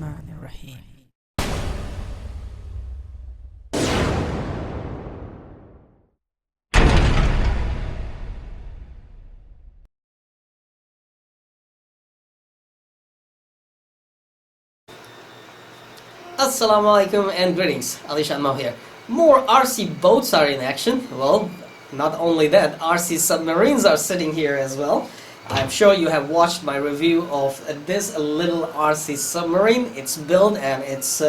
Bismillahirrahmanirrahim. Assalamu alaikum and greetings, Ali Shanmao here. More RC boats are in action. Well, not only that, RC submarines are sitting here as well. I'm sure you have watched my review of this little RC submarine. It's built and it's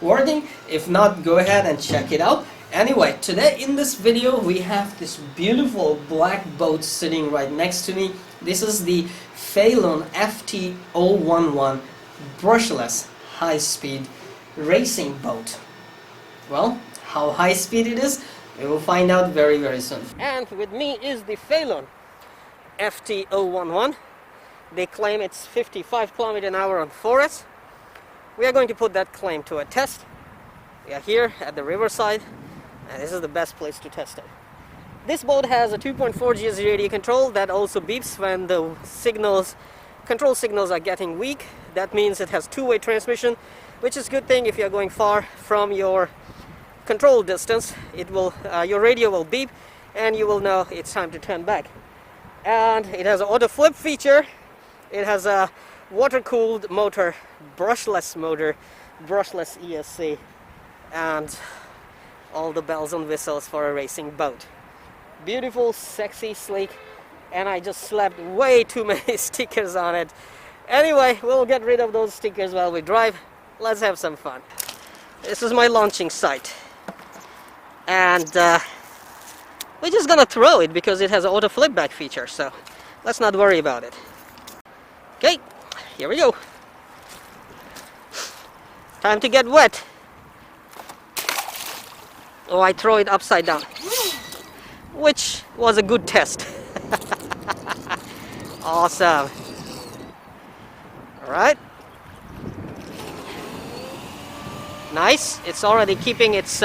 working. If not, go ahead and check it out. Anyway, today in this video we have this beautiful black boat sitting right next to me. This is the Phalon FT011 brushless high-speed racing boat. Well, how high speed it is, we will find out very soon. And with me is the Phalon FT011. They claim it's 55 km/h on forest. We are going to put that claim to a test. We are here at the riverside, and this is the best place to test it. This boat has a 2.4 GHz radio control that also beeps when the control signals are getting weak. That means it has two-way transmission, which is a good thing if you're going far from your control distance. It will, your radio will beep and you will know it's time to turn back. And it has an auto flip feature. It has a water-cooled motor, brushless ESC, and all the bells and whistles for a racing boat. Beautiful, sexy, sleek, and I just slapped way too many stickers on it. Anyway, we'll get rid of those stickers while we drive. Let's have some fun. This is my launching site, and we're just gonna throw it because it has an auto flip back feature, so let's not worry about it. Okay, here we go. Time to get wet. Oh, I throw it upside down, which was a good test. Awesome. All right. Nice, it's already keeping its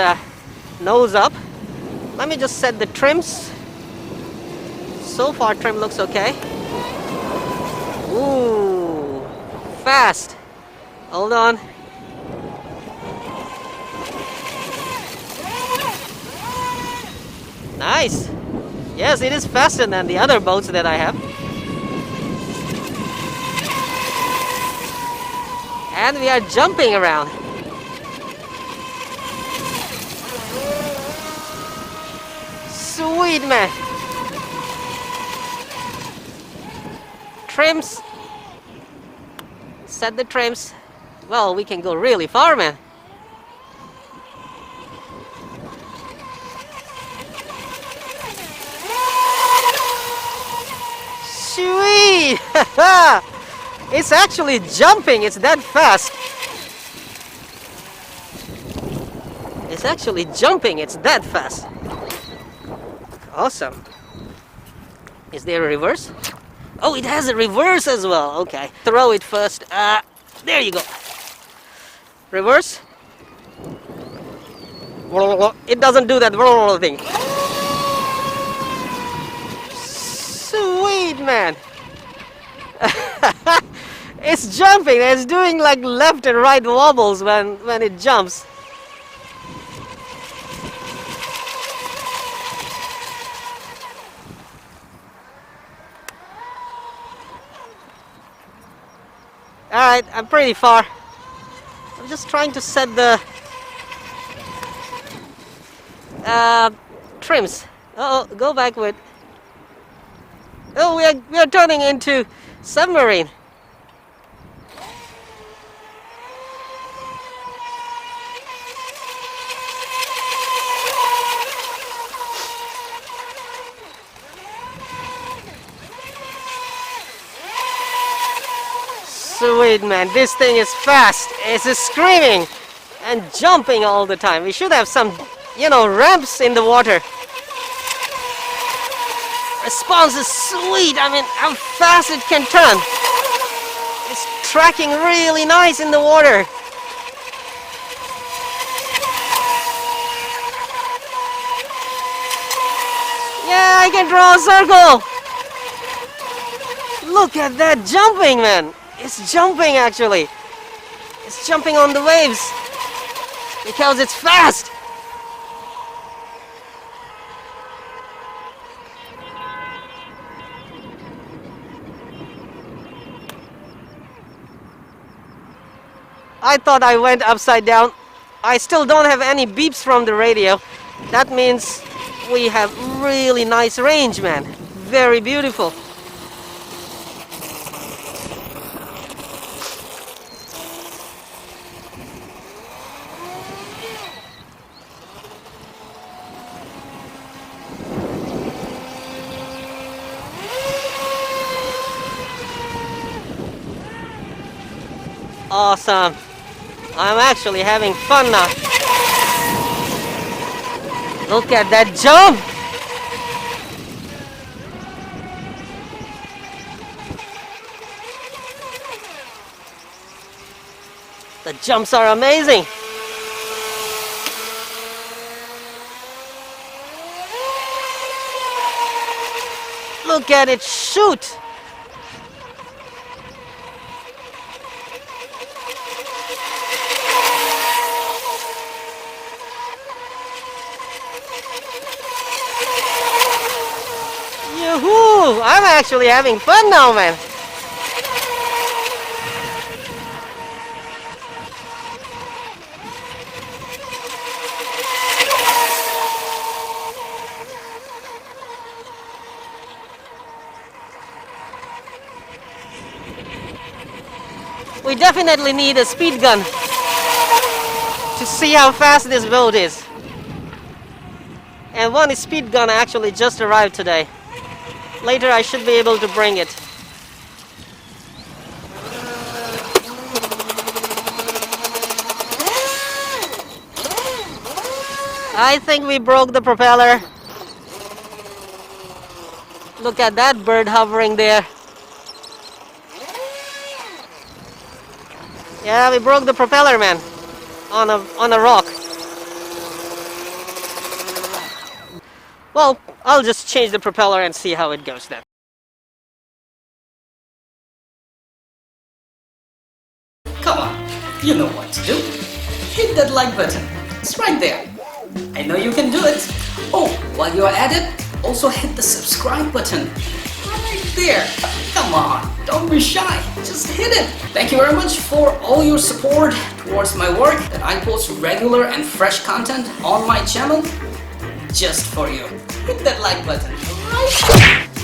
nose up. Let me just set the trims. So far trim looks okay. Ooh, fast. Hold on. Nice. Yes, it is faster than the other boats that I have. And we are jumping around. Sweet, man. Trims. Set the trims. Well, we can go really far, man. Sweet. It's actually jumping. It's that fast. It's actually jumping. It's that fast. Awesome. Is there a reverse? Oh, it has a reverse as well. Okay. Throw it first. There you go. Reverse. It doesn't do that thing. Sweet, man. It's jumping. It's doing like left and right wobbles when it jumps. Alright, I'm pretty far. I'm just trying to set the trims. Uh oh, go backward. Oh, we are turning into submarine. Sweet, man, this thing is fast. It's screaming and jumping all the time. We should have some, ramps in the water. Response is sweet. I mean, how fast it can turn. It's tracking really nice in the water. Yeah, I can draw a circle. Look at that jumping, man. It's jumping actually. It's jumping on the waves because it's fast. I thought I went upside down. I still don't have any beeps from the radio. That means we have really nice range, man. Very beautiful. Awesome. I'm actually having fun now. Look at that jump. The jumps are amazing. Look at it shoot. Yoo-hoo! I'm actually having fun now, man. We definitely need a speed gun to see how fast this boat is. And one speed gun actually just arrived today. Later I should be able to bring it. I think we broke the propeller. Look at that bird hovering there. Yeah, we broke the propeller, man, on a rock. Well, I'll just change the propeller and see how it goes then. Come on, you know what to do. Hit that like button. It's right there. I know you can do it. Oh, while you're at it, also hit the subscribe button. Right there. Come on, don't be shy. Just hit it. Thank you very much for all your support towards my work, that I post regular and fresh content on my channel just for you. Hit that like button. Right.